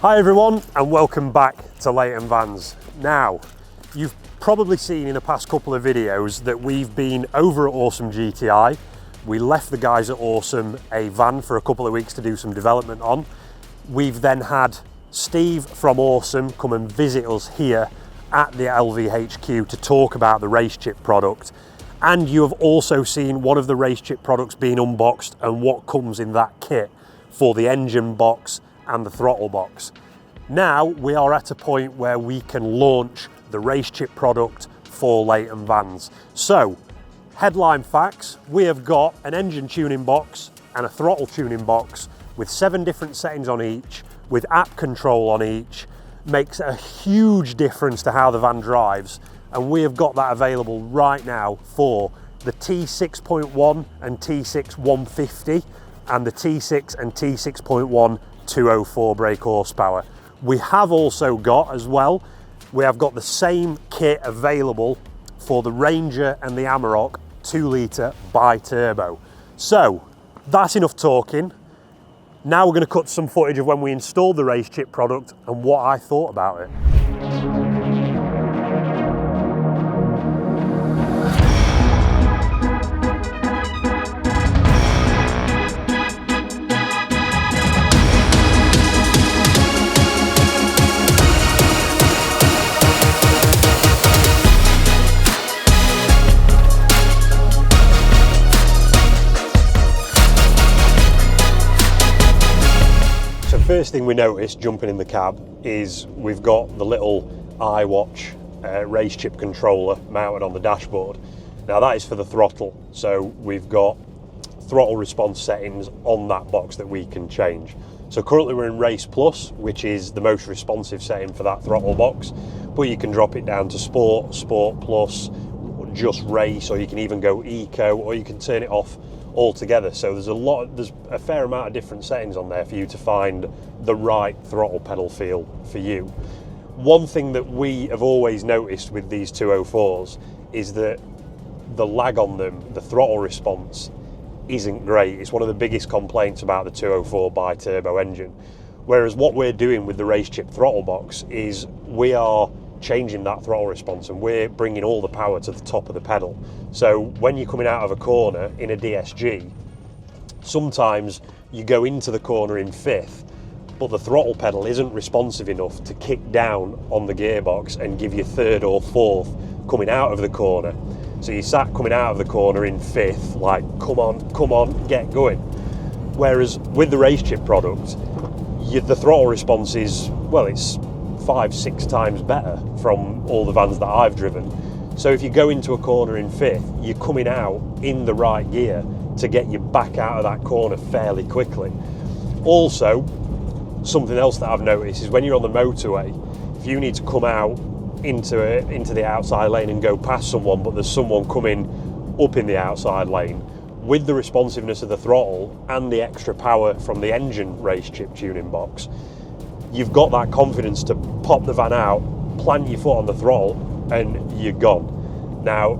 Hi everyone and welcome back to Leighton Vans. Now, you've probably seen in the past couple of videos that we've been over at Awesome GTI. We left the guys at Awesome a van for a couple of weeks to do some development on. We've then had Steve from Awesome come and visit us here at the LVHQ to talk about the RaceChip product. And you have also seen one of the RaceChip products being unboxed and what comes in that kit for the engine box and the throttle box. Now we are at a point where we can launch the RaceChip product for Leighton Vans. So, headline facts, we have got an engine tuning box and a throttle tuning box with 7 different settings on each, with app control on each. Makes a huge difference to how the van drives, and we have got that available right now for the T6.1 and T6 150 and the T6 and T6.1 204 brake horsepower. We have also got as well, we have got the same kit available for the Ranger and the Amarok 2 litre bi-turbo. So that's enough talking. Now we're going to cut some footage of when we installed the RaceChip product and what I thought about it. First thing we noticed jumping in the cab is we've got the little iWatch RaceChip controller mounted on the dashboard. Now that is for the throttle, so we've got throttle response settings on that box that we can change. So currently we're in Race Plus, which is the most responsive setting for that throttle box, but you can drop it down to Sport, Sport Plus, just Race, or you can even go Eco, or you can turn it off altogether. So there's a fair amount of different settings on there for you to find the right throttle pedal feel for you. One thing that we have always noticed with these 204s is that the lag on them, the throttle response, isn't great. It's one of the biggest complaints about the 204 bi-turbo engine. Whereas what we're doing with the RaceChip throttle box is we are changing that throttle response and we're bringing all the power to the top of the pedal. So when you're coming out of a corner in a DSG, sometimes you go into the corner in 5th, but the throttle pedal isn't responsive enough to kick down on the gearbox and give you 3rd or 4th coming out of the corner. So you sat coming out of the corner in 5th, like, come on, get going. Whereas with the RaceChip product, the throttle response is, well, it's 5-6 times better from all the vans that I've driven. So if you go into a corner in 5th, you're coming out in the right gear to get you back out of that corner fairly quickly. Also, something else that I've noticed is when you're on the motorway, if you need to come out into the outside lane and go past someone, but there's someone coming up in the outside lane, with the responsiveness of the throttle and the extra power from the engine RaceChip tuning box, you've got that confidence to pop the van out, plant your foot on the throttle, and you're gone. Now,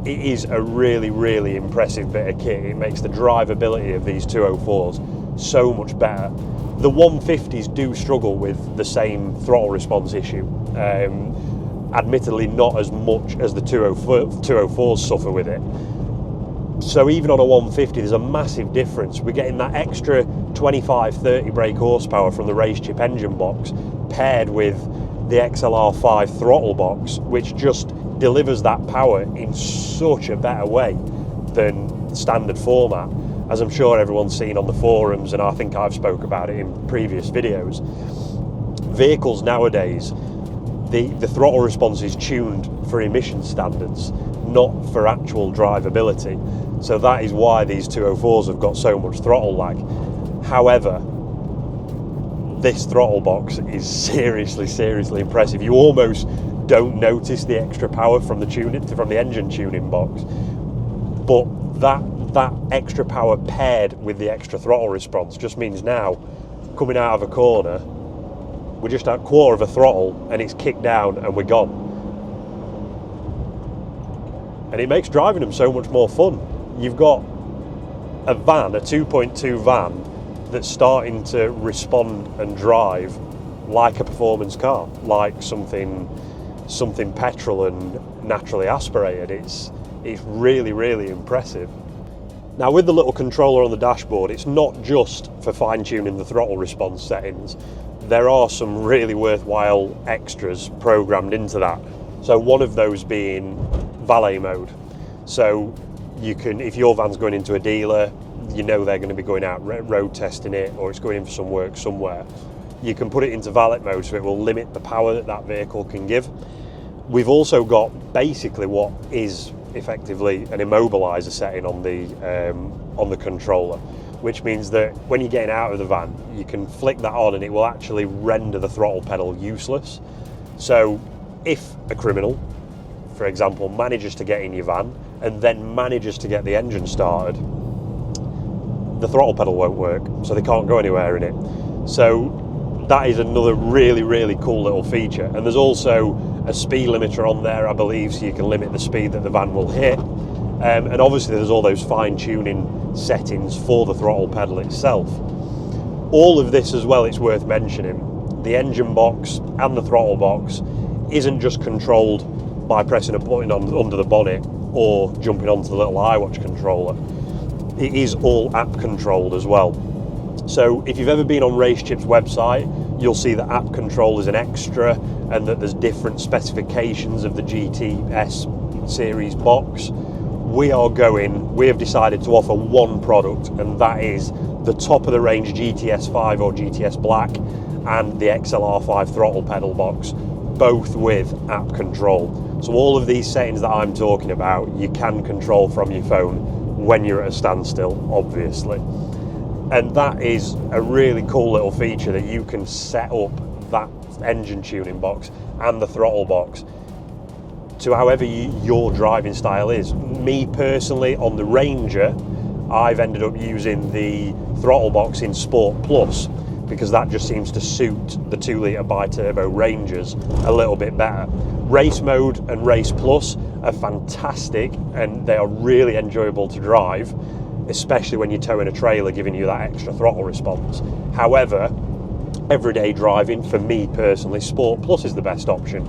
it is a really, really impressive bit of kit. It makes the drivability of these 204s so much better. The 150s do struggle with the same throttle response issue. Admittedly, not as much as the 204s suffer with it. So even on a 150, there's a massive difference. We're getting that extra 25-30 brake horsepower from the RaceChip engine box paired with the XLR5 throttle box, which just delivers that power in such a better way than standard format, as I'm sure everyone's seen on the forums, and I think I've spoke about it in previous videos. Vehicles nowadays, the throttle response is tuned for emission standards, not for actual drivability. So that is why these 204s have got so much throttle lag. However, this throttle box is seriously impressive. You almost don't notice the extra power from the engine tuning box, but that extra power paired with the extra throttle response just means now, coming out of a corner, we're just at 1/4 of a throttle and it's kicked down and we're gone. And it makes driving them so much more fun. You've got a van, a 2.2 van, that's starting to respond and drive like a performance car, like something petrol and naturally aspirated. It's really, really impressive. Now, with the little controller on the dashboard, it's not just for fine-tuning the throttle response settings. There are some really worthwhile extras programmed into that. So one of those being valet mode. So you can, if your van's going into a dealer, you know they're going to be going out road testing it, or it's going in for some work somewhere, you can put it into valet mode so it will limit the power that that vehicle can give. We've also got basically what is effectively an immobiliser setting on the controller, which means that when you're getting out of the van, you can flick that on and it will actually render the throttle pedal useless. So if a criminal, for example, manages to get in your van and then manages to get the engine started, the throttle pedal won't work, so they can't go anywhere in it. So that is another really, really cool little feature. And there's also a speed limiter on there, I believe, so you can limit the speed that the van will hit. And obviously there's all those fine-tuning settings for the throttle pedal itself. All of this as well, it's worth mentioning, the engine box and the throttle box isn't just controlled by pressing a button under the bonnet or jumping onto the little iWatch controller. It is all app controlled as well. So if you've ever been on RaceChip's website, you'll see that app control is an extra and that there's different specifications of the GTS series box. We have decided to offer one product, and that is the top of the range GTS 5 or GTS Black and the XLR5 throttle pedal box, both with app control. So all of these settings that I'm talking about, you can control from your phone when you're at a standstill, obviously. And that is a really cool little feature, that you can set up that engine tuning box and the throttle box to however your driving style is. Me personally, on the Ranger, I've ended up using the throttle box in Sport Plus because that just seems to suit the 2 litre bi-turbo Rangers a little bit better. Race mode and Race Plus are fantastic and they are really enjoyable to drive, especially when you're towing a trailer, giving you that extra throttle response. However, everyday driving, for me personally, Sport Plus is the best option.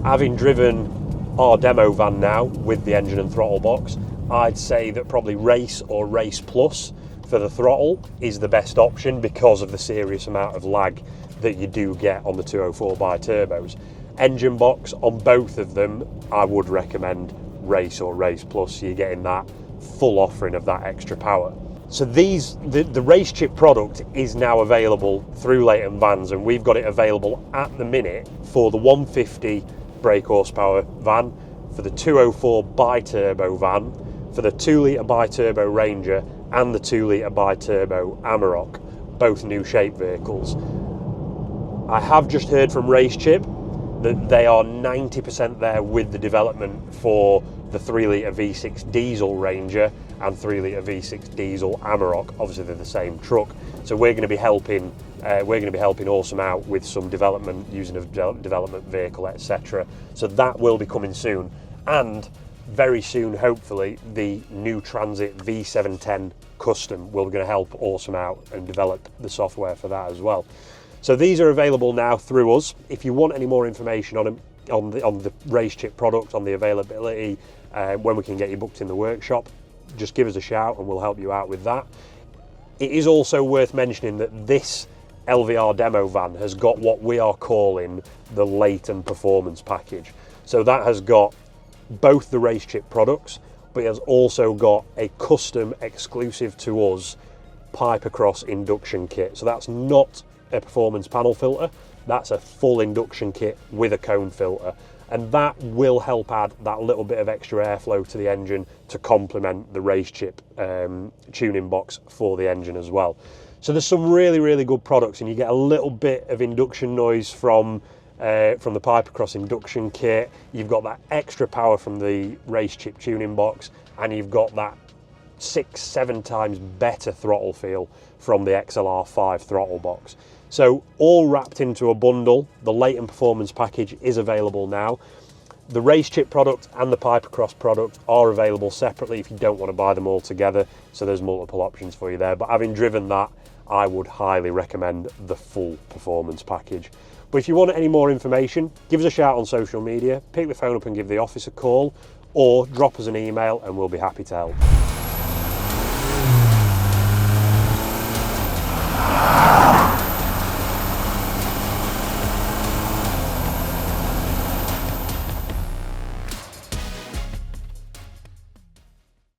Having driven our demo van now with the engine and throttle box, I'd say that probably Race or Race Plus for the throttle is the best option because of the serious amount of lag that you do get on the 204 bi-turbos. Engine box on both of them, I would recommend Race or Race Plus, so you're getting that full offering of that extra power. So the RaceChip product is now available through Leighton Vans, and we've got it available at the minute for the 150 brake horsepower van, for the 204 bi-turbo van, for the 2 litre bi-turbo Ranger and the 2 litre bi-turbo Amarok, both new shape vehicles. I have just heard from RaceChip that they are 90% there with the development for the 3 litre V6 diesel Ranger and 3 litre V6 diesel Amarok. Obviously they're the same truck, so we're going to be helping Awesome out with some development using a development vehicle, etc. So that will be coming soon, and very soon, hopefully, the new Transit V710 Custom will be going to help Awesome out and develop the software for that as well. So these are available now through us. If you want any more information on them, on the RaceChip product, on the availability, when we can get you booked in the workshop, just give us a shout and we'll help you out with that. It is also worth mentioning that this LVR demo van has got what we are calling the Leighton Performance Package. So that has got both the RaceChip products, but it has also got a custom exclusive to us pipe across induction kit. So that's not a performance panel filter, that's a full induction kit with a cone filter, and that will help add that little bit of extra airflow to the engine to complement the RaceChip tuning box for the engine as well. So there's some really, really good products, and you get a little bit of induction noise from the pipe across induction kit. You've got that extra power from the RaceChip tuning box, and you've got that 6-7 times better throttle feel from the XLR5 throttle box. So all wrapped into a bundle. The Leighton Performance Package is available now. The RaceChip product and the pipe across product are available separately if you don't want to buy them all together, so there's multiple options for you there. But having driven that, I would highly recommend the full performance package. But if you want any more information, give us a shout on social media, pick the phone up and give the office a call, or drop us an email and we'll be happy to help.